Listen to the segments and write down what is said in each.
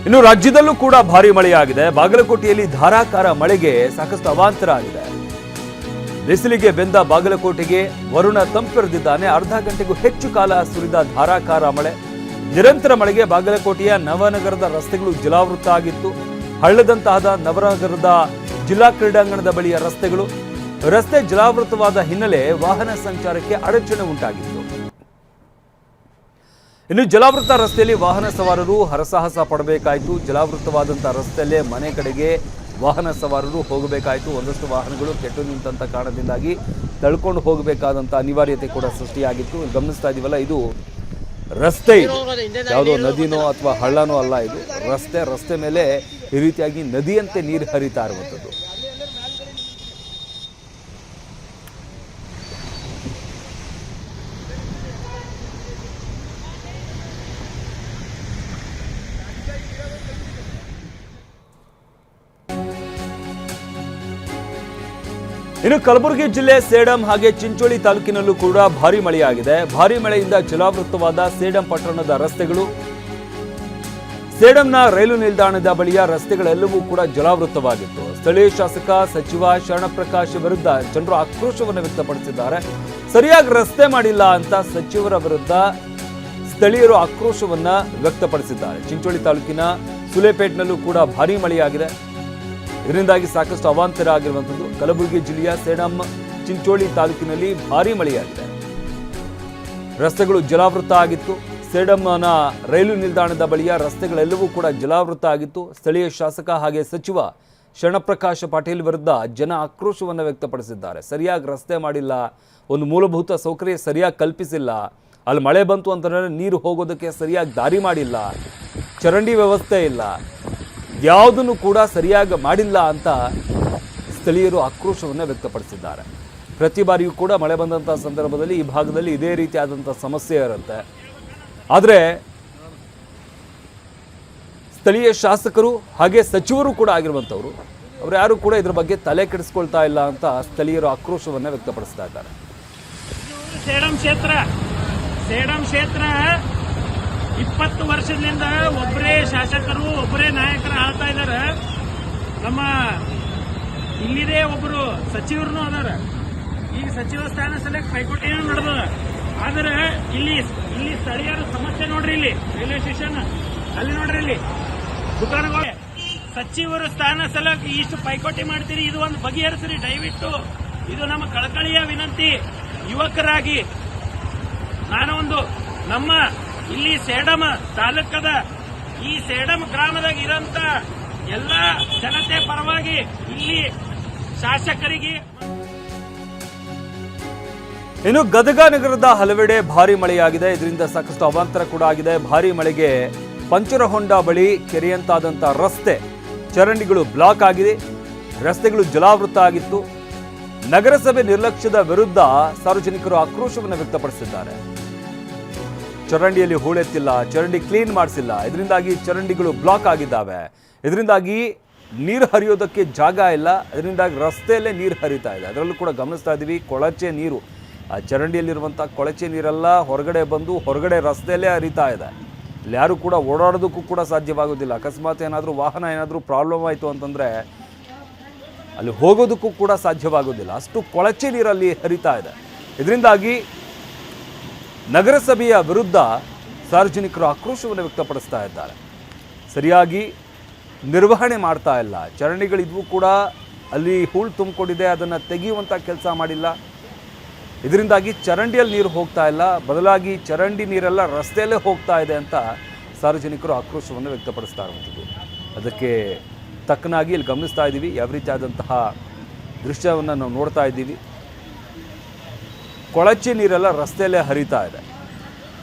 ಇನ್ನು ರಾಜ್ಯದಲ್ಲೂ ಕೂಡ ಭಾರಿ ಮಳೆಯಾಗಿದೆ. ಬಾಗಲಕೋಟೆಯಲ್ಲಿ ಧಾರಾಕಾರ ಮಳೆಗೆ ಸಾಕಷ್ಟು ಅವಾಂತರ ಆಗಿದೆ. ಬಿಸಿಲಿಗೆ ಬೆಂದ ಬಾಗಲಕೋಟೆಗೆ ವರುಣ ತಂಪೆರೆದಿದ್ದಾನೆ. ಅರ್ಧ ಗಂಟೆಗೂ ಹೆಚ್ಚು ಕಾಲ ಸುರಿದ ಧಾರಾಕಾರ ಮಳೆ. ನಿರಂತರ ಮಳೆಗೆ ಬಾಗಲಕೋಟೆಯ ನವನಗರದ ರಸ್ತೆಗಳು ಜಲಾವೃತ ಆಗಿತ್ತು. ಹಳ್ಳದಂತಾದ ನವನಗರದ ಜಿಲ್ಲಾ ಕ್ರೀಡಾಂಗಣದ ಬಳಿಯ ರಸ್ತೆ ಜಲಾವೃತವಾದ ಹಿನ್ನೆಲೆ ವಾಹನ ಸಂಚಾರಕ್ಕೆ ಅಡಚಣೆ ಉಂಟಾಗಿತ್ತು. ಇನ್ನು ಜಲಾವೃತ ರಸ್ತೆಯಲ್ಲಿ ವಾಹನ ಸವಾರರು ಹರಸಾಹಸ ಪಡಬೇಕಾಯಿತು. ಜಲಾವೃತವಾದಂತಹ ರಸ್ತೆಯಲ್ಲೇ ಮನೆ ಕಡೆಗೆ ವಾಹನ ಸವಾರರು ಹೋಗಬೇಕಾಯಿತು. ಒಂದಷ್ಟು ವಾಹನಗಳು ಕೆಟ್ಟು ನಿಂತ ಕಾರಣದಿಂದಾಗಿ ತಳ್ಕೊಂಡು ಹೋಗಬೇಕಾದಂಥ ಅನಿವಾರ್ಯತೆ ಕೂಡ ಸೃಷ್ಟಿಯಾಗಿತ್ತು. ಗಮನಿಸ್ತಾ ಇದೀವಲ್ಲ, ಇದು ರಸ್ತೆ, ಯಾವುದೋ ನದಿನೋ ಅಥವಾ ಹಳ್ಳನೋ ಅಲ್ಲ, ಇದು ರಸ್ತೆ ಮೇಲೆ ಈ ರೀತಿಯಾಗಿ ನದಿಯಂತೆ ನೀರು ಹರಿತಾ ಇರುವಂಥದ್ದು. ಇನ್ನು ಕಲಬುರಗಿ ಜಿಲ್ಲೆ ಸೇಡಂ ಹಾಗೆ ಚಿಂಚೋಳಿ ತಾಲೂಕಿನಲ್ಲೂ ಕೂಡ ಭಾರಿ ಮಳೆಯಾಗಿದೆ. ಭಾರಿ ಮಳೆಯಿಂದ ಜಲಾವೃತವಾದ ಸೇಡಂ ಪಟ್ಟಣದ ರಸ್ತೆಗಳು, ಸೇಡಂನ ರೈಲು ನಿಲ್ದಾಣದ ಬಳಿಯ ರಸ್ತೆಗಳೆಲ್ಲವೂ ಕೂಡ ಜಲಾವೃತವಾಗಿತ್ತು. ಸ್ಥಳೀಯ ಶಾಸಕ ಸಚಿವ ಶರಣಪ್ರಕಾಶ್ ವಿರುದ್ಧ ಜನರು ಆಕ್ರೋಶವನ್ನು ವ್ಯಕ್ತಪಡಿಸಿದ್ದಾರೆ. ಸರಿಯಾಗಿ ರಸ್ತೆ ಮಾಡಿಲ್ಲ ಅಂತ ಸಚಿವರ ವಿರುದ್ಧ ಸ್ಥಳೀಯರು ಆಕ್ರೋಶವನ್ನ ವ್ಯಕ್ತಪಡಿಸಿದ್ದಾರೆ. ಚಿಂಚೋಳಿ ತಾಲೂಕಿನ ಸುಲೇಪೇಟ್ನಲ್ಲೂ ಕೂಡ ಭಾರಿ ಮಳೆಯಾಗಿದೆ. ಇದರಿಂದಾಗಿ ಸಾಕಷ್ಟು ಅವಾಂತರ ಆಗಿರುವಂಥದ್ದು. ಕಲಬುರಗಿ ಜಿಲ್ಲೆಯ ಸೇಡಂ ಚಿಂಚೋಳಿ ತಾಲೂಕಿನಲ್ಲಿ ಭಾರಿ ಮಳೆಯಾಗಿದೆ. ರಸ್ತೆಗಳು ಜಲಾವೃತ ಆಗಿತ್ತು. ಸೇಡಂನ ರೈಲು ನಿಲ್ದಾಣದ ಬಳಿಯ ರಸ್ತೆಗಳೆಲ್ಲವೂ ಕೂಡ ಜಲಾವೃತ ಆಗಿತ್ತು. ಸ್ಥಳೀಯ ಶಾಸಕ ಹಾಗೆ ಸಚಿವ ಶರಣಪ್ರಕಾಶ್ ಪಾಟೀಲ್ ವಿರುದ್ಧ ಜನ ಆಕ್ರೋಶವನ್ನು ವ್ಯಕ್ತಪಡಿಸಿದ್ದಾರೆ. ಸರಿಯಾಗಿ ರಸ್ತೆ ಮಾಡಿಲ್ಲ, ಒಂದು ಮೂಲಭೂತ ಸೌಕರ್ಯ ಸರಿಯಾಗಿ ಕಲ್ಪಿಸಿಲ್ಲ, ಅಲ್ಲಿ ಮಳೆ ಬಂತು ಅಂತಂದರೆ ನೀರು ಹೋಗೋದಕ್ಕೆ ಸರಿಯಾಗಿ ದಾರಿ ಮಾಡಿಲ್ಲ, ಚರಂಡಿ ವ್ಯವಸ್ಥೆ ಇಲ್ಲ, ಯಾವುದನ್ನು ಕೂಡ ಸರಿಯಾಗಿ ಮಾಡಿಲ್ಲ ಅಂತ ಸ್ಥಳೀಯರು ಆಕ್ರೋಶವನ್ನು ವ್ಯಕ್ತಪಡಿಸಿದ್ದಾರೆ. ಪ್ರತಿ ಬಾರಿಯೂ ಕೂಡ ಮಳೆ ಬಂದಂಥ ಸಂದರ್ಭದಲ್ಲಿ ಈ ಭಾಗದಲ್ಲಿ ಇದೇ ರೀತಿಯಾದಂಥ ಸಮಸ್ಯೆ ಇರುತ್ತೆ. ಆದರೆ ಸ್ಥಳೀಯ ಶಾಸಕರು ಹಾಗೆ ಸಚಿವರು ಕೂಡ ಆಗಿರುವಂಥವ್ರು, ಅವರು ಯಾರು ಕೂಡ ಇದ್ರ ಬಗ್ಗೆ ತಲೆ ಕೆಡಿಸ್ಕೊಳ್ತಾ ಇಲ್ಲ ಅಂತ ಸ್ಥಳೀಯರು ಆಕ್ರೋಶವನ್ನು ವ್ಯಕ್ತಪಡಿಸ್ತಾ ಇದ್ದಾರೆ. ಸೇಡಂ ಕ್ಷೇತ್ರ 20 ವರ್ಷದಿಂದ ಒಬ್ಬರೇ ಶಾಸಕರು ಒಬ್ಬರೇ ನಾಯಕರು ಆಳ್ತಾ ಇದ್ದಾರೆ. ನಮ್ಮ ಇಲ್ಲಿದೆ ಒಬ್ಬರು ಸಚಿವರು ಅದಾರ. ಈ ಸಚಿವ ಸ್ಥಾನ ಸಲಕ್ಕೆ ಪೈಪೋಟಿನೂ ನಡೆದ. ಆದರೆ ಇಲ್ಲಿ ಸ್ಥಳೀಯರ ಸಮಸ್ಯೆ ನೋಡ್ರಿ, ಇಲ್ಲಿ ರೈಲ್ವೆ ಸ್ಟೇಷನ್ ಅಲ್ಲಿ ನೋಡ್ರಿ, ಇಲ್ಲಿ ದುಕಾನಗಳು, ಸಚಿವರು ಸ್ಥಾನ ಸಲಕ್ಕೆ ಇಷ್ಟು ಪೈಕೋಟಿ ಮಾಡ್ತೀರಿ, ಇದು ಒಂದು ಬಗೆಹರಿಸ್ರಿ ದಯವಿಟ್ಟು. ಇದು ನಮ್ಮ ಕಳಕಳಿಯ ವಿನಂತಿ. ಯುವಕರಾಗಿ ನಾನು ನಮ್ಮ ಇಲ್ಲಿ ಸೇಡಂ ತಾಲೂಕದ ಈ ಸೇಡಂ ಗ್ರಾಮದಾಗ ಇರೋಂತ ಎಲ್ಲ ಜನತೆ ಪರವಾಗಿ ಇಲ್ಲಿ ಶಾಸಕರಿಗೆ. ಇನ್ನು ಗದಗ ನಗರದ ಹಲವೆಡೆ ಭಾರಿ ಮಳೆಯಾಗಿದೆ. ಇದರಿಂದ ಸಾಕಷ್ಟು ಅವಾಂತರ ಕೂಡ ಆಗಿದೆ. ಭಾರಿ ಮಳೆಗೆ ಪಂಚರಹೊಂಡ ಬಳಿ ಕೆರೆಯಂತಾದಂಥ ರಸ್ತೆ ಚರಂಡಿಗಳು ಬ್ಲಾಕ್ ಆಗಿದೆ. ರಸ್ತೆಗಳು ಜಲಾವೃತ ಆಗಿತ್ತು. ನಗರಸಭೆ ನಿರ್ಲಕ್ಷ್ಯದ ವಿರುದ್ಧ ಸಾರ್ವಜನಿಕರು ಆಕ್ರೋಶವನ್ನು ವ್ಯಕ್ತಪಡಿಸಿದ್ದಾರೆ. ಚರಂಡಿಯಲ್ಲಿ ಹೂಳೆತ್ತಿಲ್ಲ, ಚರಂಡಿ ಕ್ಲೀನ್ ಮಾಡಿಸಿಲ್ಲ, ಇದರಿಂದಾಗಿ ಚರಂಡಿಗಳು ಬ್ಲಾಕ್ ಆಗಿದ್ದಾವೆ. ಇದರಿಂದಾಗಿ ನೀರು ಹರಿಯೋದಕ್ಕೆ ಜಾಗ ಇಲ್ಲ. ಇದರಿಂದಾಗಿ ರಸ್ತೆಯಲ್ಲೇ ನೀರು ಹರಿತಾ ಇದೆ. ಅದರಲ್ಲೂ ಕೂಡ ಗಮನಿಸ್ತಾ ಇದ್ದೀವಿ, ಕೊಳಚೆ ನೀರು, ಆ ಚರಂಡಿಯಲ್ಲಿರುವಂಥ ಕೊಳಚೆ ನೀರೆಲ್ಲ ಹೊರಗಡೆ ಬಂದು ಹೊರಗಡೆ ರಸ್ತೆಯಲ್ಲೇ ಹರಿತಾ ಇದೆ. ಇಲ್ಲಿ ಯಾರು ಕೂಡ ಓಡಾಡೋದಕ್ಕೂ ಕೂಡ ಸಾಧ್ಯವಾಗೋದಿಲ್ಲ. ಅಕಸ್ಮಾತ್ ಏನಾದರೂ ವಾಹನ ಏನಾದರೂ ಪ್ರಾಬ್ಲಮ್ ಆಯಿತು ಅಂತಂದರೆ ಅಲ್ಲಿ ಹೋಗೋದಕ್ಕೂ ಕೂಡ ಸಾಧ್ಯವಾಗೋದಿಲ್ಲ. ಅಷ್ಟು ಕೊಳಚೆ ನೀರಲ್ಲಿ ಹರಿತಾ ಇದೆ. ಇದರಿಂದಾಗಿ ನಗರಸಭೆಯ ವಿರುದ್ಧ ಸಾರ್ವಜನಿಕರು ಆಕ್ರೋಶವನ್ನು ವ್ಯಕ್ತಪಡಿಸ್ತಾ ಇದ್ದಾರೆ. ಸರಿಯಾಗಿ ನಿರ್ವಹಣೆ ಮಾಡ್ತಾ ಇಲ್ಲ. ಚರಂಡಿಗಳಿದ್ವು ಕೂಡ ಅಲ್ಲಿ ಹೂಳು ತುಂಬಿಕೊಂಡಿದೆ, ಅದನ್ನು ತೆಗೆಯುವಂಥ ಕೆಲಸ ಮಾಡಿಲ್ಲ. ಇದರಿಂದಾಗಿ ಚರಂಡಿಯಲ್ಲಿ ನೀರು ಹೋಗ್ತಾ ಇಲ್ಲ, ಬದಲಾಗಿ ಚರಂಡಿ ನೀರೆಲ್ಲ ರಸ್ತೆಯಲ್ಲೇ ಹೋಗ್ತಾ ಇದೆ ಅಂತ ಸಾರ್ವಜನಿಕರು ಆಕ್ರೋಶವನ್ನು ವ್ಯಕ್ತಪಡಿಸ್ತಾ ಇರುವಂಥದ್ದು. ಅದಕ್ಕೆ ತಕ್ಕನಾಗಿ ಇಲ್ಲಿ ಗಮನಿಸ್ತಾ ಇದ್ದೀವಿ, ಯಾವ ರೀತಿಯಾದಂತಹ ದೃಶ್ಯವನ್ನು ನಾವು ನೋಡ್ತಾ ಇದ್ದೀವಿ. ಕೊಳಚೆ ನೀರೆಲ್ಲ ರಸ್ತೆಯಲ್ಲೇ ಹರಿತಾ ಇದೆ.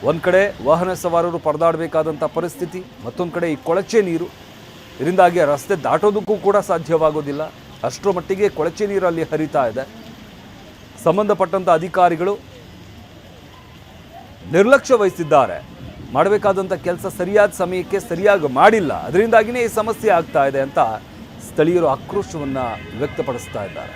ಒಂದು ಕಡೆ ವಾಹನ ಸವಾರರು ಪರದಾಡಬೇಕಾದಂಥ ಪರಿಸ್ಥಿತಿ, ಮತ್ತೊಂದು ಕಡೆ ಈ ಕೊಳಚೆ ನೀರು. ಇದರಿಂದಾಗಿ ರಸ್ತೆ ದಾಟೋದಕ್ಕೂ ಕೂಡ ಸಾಧ್ಯವಾಗೋದಿಲ್ಲ. ಅಷ್ಟರ ಮಟ್ಟಿಗೆ ಕೊಳಚೆ ನೀರಲ್ಲಿ ಹರಿತಾ ಇದೆ. ಸಂಬಂಧಪಟ್ಟಂಥ ಅಧಿಕಾರಿಗಳು ನಿರ್ಲಕ್ಷ್ಯ ವಹಿಸಿದ್ದಾರೆ. ಮಾಡಬೇಕಾದಂಥ ಕೆಲಸ ಸರಿಯಾದ ಸಮಯಕ್ಕೆ ಸರಿಯಾಗಿ ಮಾಡಿಲ್ಲ. ಅದರಿಂದಾಗಿಯೇ ಈ ಸಮಸ್ಯೆ ಆಗ್ತಾ ಇದೆ ಅಂತ ಸ್ಥಳೀಯರು ಆಕ್ರೋಶವನ್ನು ವ್ಯಕ್ತಪಡಿಸ್ತಾ ಇದ್ದಾರೆ.